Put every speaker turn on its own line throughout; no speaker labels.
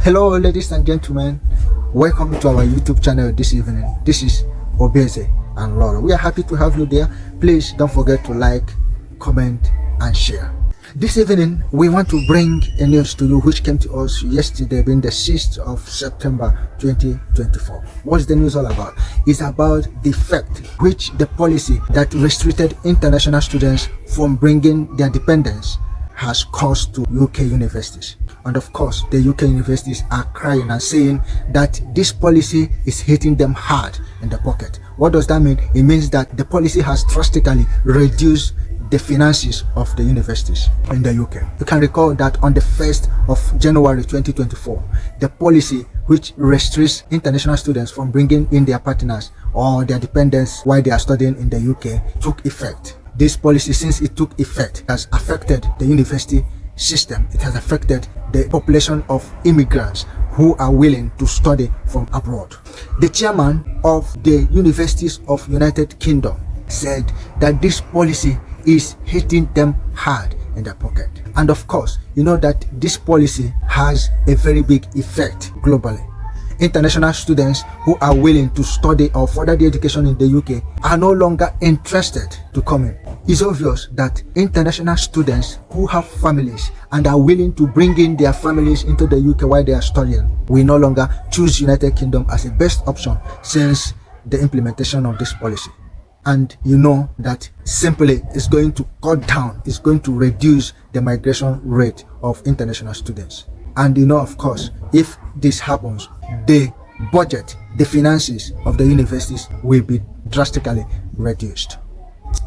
Hello, ladies and gentlemen. Welcome to our YouTube channel this evening. This is Obeze and Laura. We are happy to have you there. Please don't forget to like, comment, and share. This evening, we want to bring a news to you which came to us yesterday, being the 6th of September 2024. What's the news all about? It's about the effect which the policy that restricted international students from bringing their dependents has caused to UK universities. And of course, the UK universities are crying and saying that this policy is hitting them hard in the pocket. What does that mean? It means that the policy has drastically reduced the finances of the universities in the UK. You can recall that on the 1st of January 2024, the policy which restricts international students from bringing in their partners or their dependents while they are studying in the UK took effect. This policy, since it took effect, has affected the university system. It has affected the population of immigrants who are willing to study from abroad. The chairman of the Universities of United Kingdom said that this policy is hitting them hard in their pocket. And of course, you know that this policy has a very big effect globally. International students who are willing to study or further their education in the UK are no longer interested to come in. It's obvious that international students who have families and are willing to bring in their families into the UK while they are studying will no longer choose United Kingdom as a best option since the implementation of this policy. And you know that simply it's going to cut down, it's going to reduce the migration rate of international students. And you know, of course, if this happens, the budget, the finances of the universities will be drastically reduced.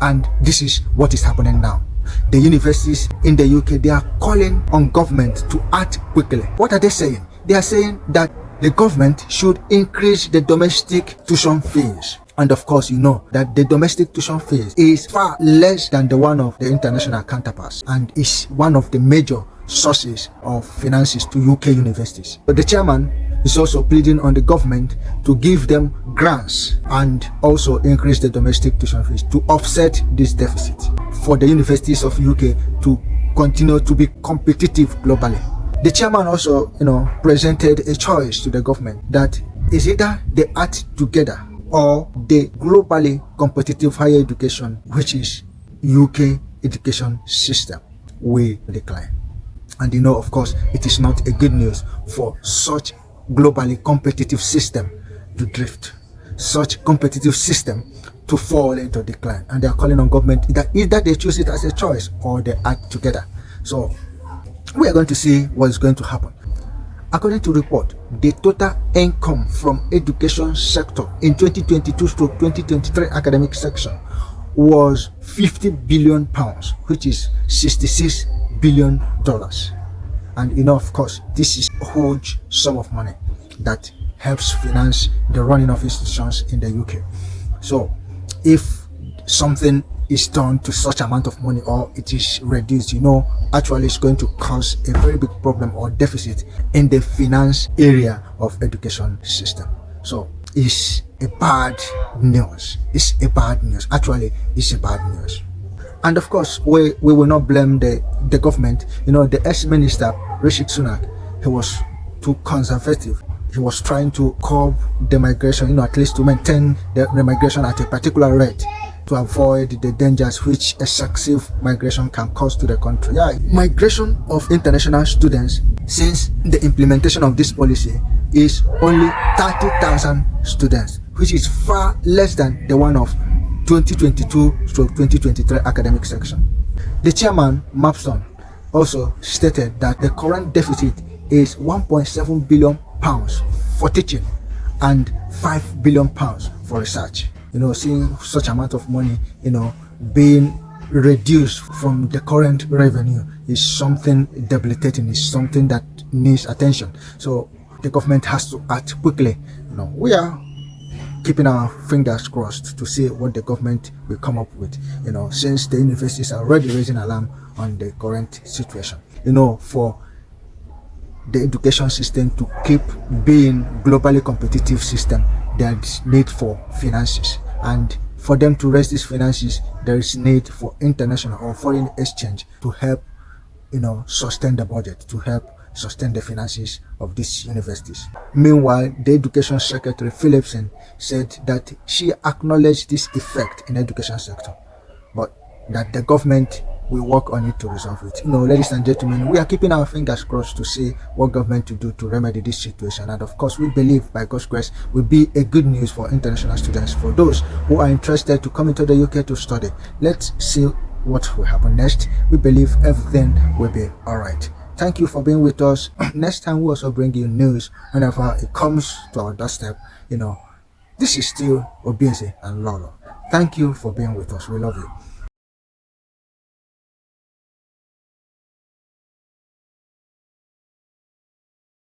And this is what is happening now. The universities in the UK, they are calling on government to act quickly. What are they saying? They are saying that the government should increase the domestic tuition fees. And of course, you know that the domestic tuition fees is far less than the one of the international counterparts and is one of the major sources of finances to UK universities. But the chairman is also pleading on the government to give them grants and also increase the domestic tuition fees to offset this deficit for the universities of UK to continue to be competitive globally. The chairman also, presented a choice to the government that is either they act together or the globally competitive higher education, which is UK education system, will decline. And of course, it is not a good news for such globally competitive system to drift, such competitive system to fall into decline. And they are calling on government that either they choose it as a choice or they act together. So we are going to see what is going to happen. According to report, the total income from education sector in 2022-2023 academic section was £50 billion, which is $66 billion. And of course, this is a huge sum of money that helps finance the running of institutions in the UK. So if something is done to such amount of money or it is reduced, actually it's going to cause a very big problem or deficit in the finance area of education system. So it's a bad news. It's a bad news. Actually, it's a bad news. And of course, we will not blame the government. The ex-minister, Rishi Sunak, he was too conservative. He was trying to curb the migration, at least to maintain the migration at a particular rate to avoid the dangers which excessive migration can cause to the country. Migration of international students since the implementation of this policy is only 30,000 students, which is far less than the one of 2022-2023 academic section. The chairman, Mapston, also stated that the current deficit is £1.7 billion for teaching and £5 billion for research. Seeing such amount of money, being reduced from the current revenue is something debilitating, is something that needs attention. So the government has to act quickly. We are keeping our fingers crossed to see what the government will come up with, since the universities are already raising alarm on the current situation. For the education system to keep being globally competitive system, there is need for finances, and for them to raise these finances, there is need for international or foreign exchange to help sustain the budget, to help sustain the finances of these universities. Meanwhile, the Education Secretary Phillipson said that she acknowledged this effect in the education sector, but that the government will work on it to resolve it. Ladies and gentlemen, we are keeping our fingers crossed to see what government to do to remedy this situation. And of course, we believe by God's grace will be a good news for international students, for those who are interested to come into the UK to study. Let's see what will happen next. We believe everything will be all right. Thank you for being with us. Next time we also bring you news whenever it comes to our doorstep. This is still Obieze and Lolo. Thank you for being with us. We love you.